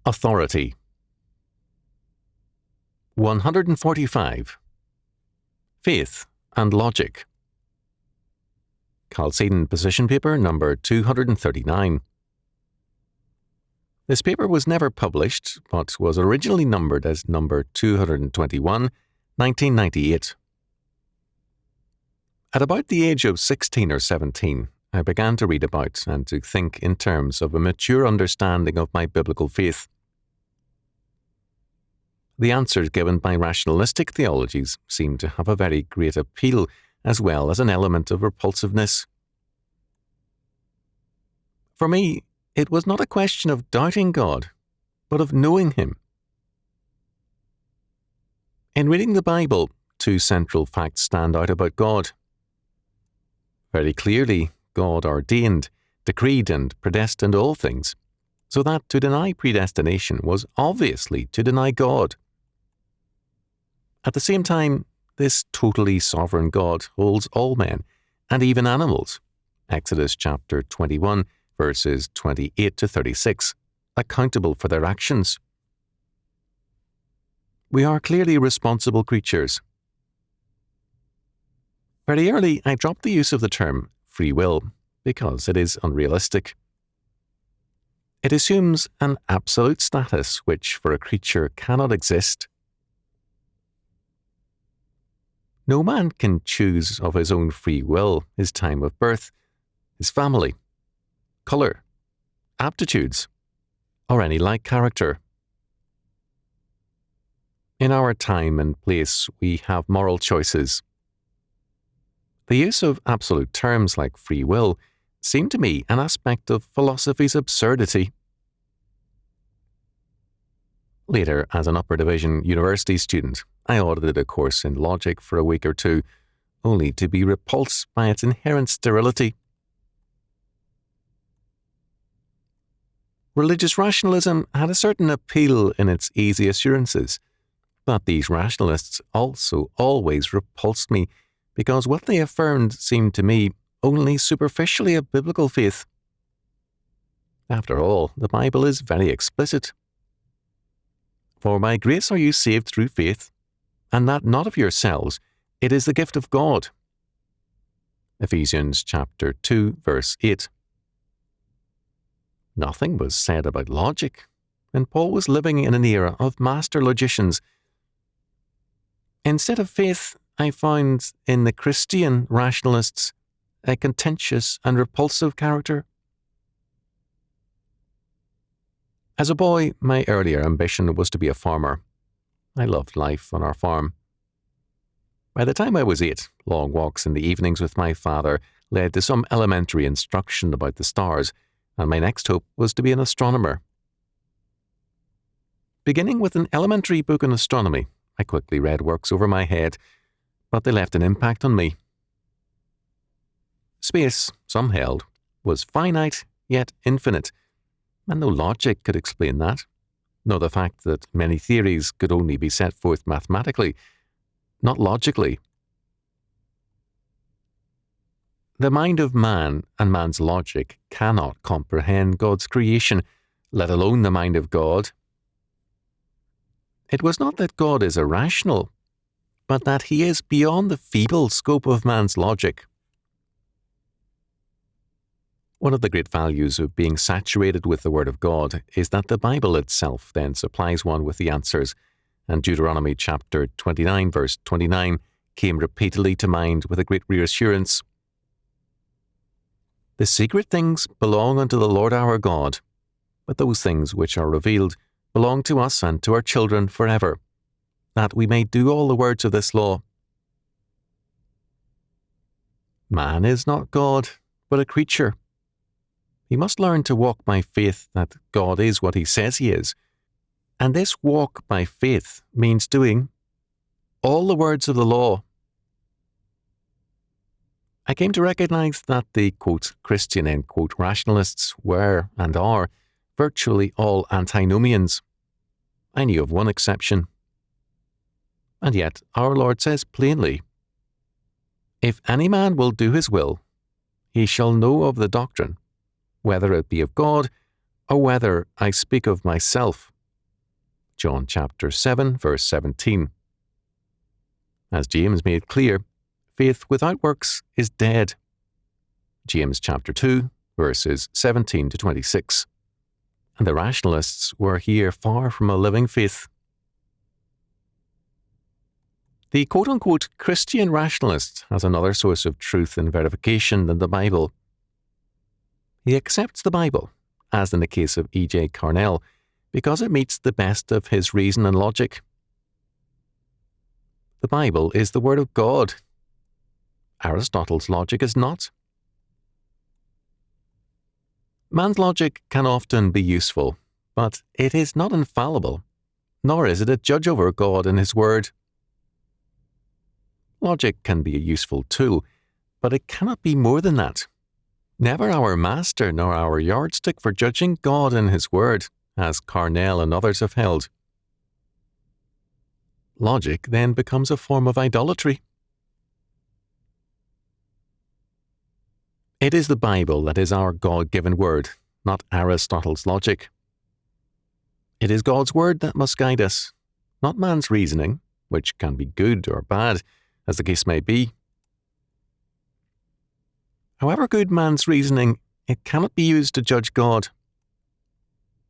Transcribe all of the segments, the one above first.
Authority. 145. Faith and Logic. Chalcedon Position Paper number 239. This paper was never published, but was originally numbered as number 221, 1998. At about the age of 16 or 17, I began to read about and to think in terms of a mature understanding of my biblical faith. The answers given by rationalistic theologies seem to have a very great appeal, as well as an element of repulsiveness. For me, it was not a question of doubting God, but of knowing Him. In reading the Bible, two central facts stand out about God. Very clearly, God ordained, decreed, and predestined all things, so that to deny predestination was obviously to deny God. At the same time, this totally sovereign God holds all men, and even animals, Exodus chapter 21, verses 28 to 36, accountable for their actions. We are clearly responsible creatures. Very early, I dropped the use of the term free will because it is unrealistic. It assumes an absolute status which for a creature cannot exist. No man can choose of his own free will his time of birth, his family, colour, aptitudes, or any like character. In our time and place, we have moral choices. The use of absolute terms like free will seemed to me an aspect of philosophy's absurdity. Later, as an upper division university student, I audited a course in logic for a week or two, only to be repulsed by its inherent sterility. Religious rationalism had a certain appeal in its easy assurances, but these rationalists also always repulsed me because what they affirmed seemed to me only superficially a biblical faith. After all, the Bible is very explicit. For by grace are you saved through faith, and that not of yourselves, it is the gift of God. Ephesians chapter 2, verse 8. Nothing was said about logic, and Paul was living in an era of master logicians. Instead of faith, I found in the Christian rationalists a contentious and repulsive character. As a boy, my earlier ambition was to be a farmer. I loved life on our farm. By the time I was 8, long walks in the evenings with my father led to some elementary instruction about the stars, and my next hope was to be an astronomer. Beginning with an elementary book on astronomy, I quickly read works over my head, but they left an impact on me. Space, some held, was finite yet infinite, and no logic could explain that, nor the fact that many theories could only be set forth mathematically, not logically. The mind of man and man's logic cannot comprehend God's creation, let alone the mind of God. It was not that God is irrational, but that He is beyond the feeble scope of man's logic. One of the great values of being saturated with the Word of God is that the Bible itself then supplies one with the answers, and Deuteronomy chapter 29 verse 29 came repeatedly to mind with a great reassurance. The secret things belong unto the Lord our God, but those things which are revealed belong to us and to our children forever, that we may do all the words of this law. Man is not God, but a creature. He must learn to walk by faith that God is what He says He is, and this walk by faith means doing all the words of the law. I came to recognize that the, quote, Christian, end quote, rationalists were and are virtually all antinomians. I knew of one exception. And yet our Lord says plainly, "If any man will do his will, he shall know of the doctrine, whether it be of God, or whether I speak of myself. John chapter 7, verse 17. As James made clear, faith without works is dead. James chapter 2, verses 17 to 26. And the rationalists were here far from a living faith. The quote-unquote Christian rationalist has another source of truth and verification than the Bible. He accepts the Bible, as in the case of E.J. Carnell, because it meets the best of his reason and logic. The Bible is the Word of God. Aristotle's logic is not. Man's logic can often be useful, but it is not infallible, nor is it a judge over God and His Word. Logic can be a useful tool, but it cannot be more than that. Never our master nor our yardstick for judging God and His Word, as Carnell and others have held. Logic then becomes a form of idolatry. It is the Bible that is our God-given word, not Aristotle's logic. It is God's word that must guide us, not man's reasoning, which can be good or bad, as the case may be. However good man's reasoning, it cannot be used to judge God.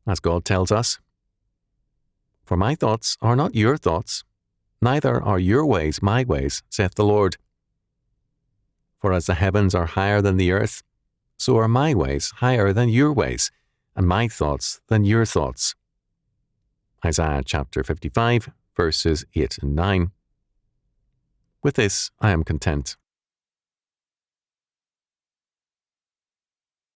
As God tells us, "For my thoughts are not your thoughts, neither are your ways my ways, saith the Lord. For as the heavens are higher than the earth, so are my ways higher than your ways, and my thoughts than your thoughts." Isaiah chapter 55, verses 8 and 9. With this I am content.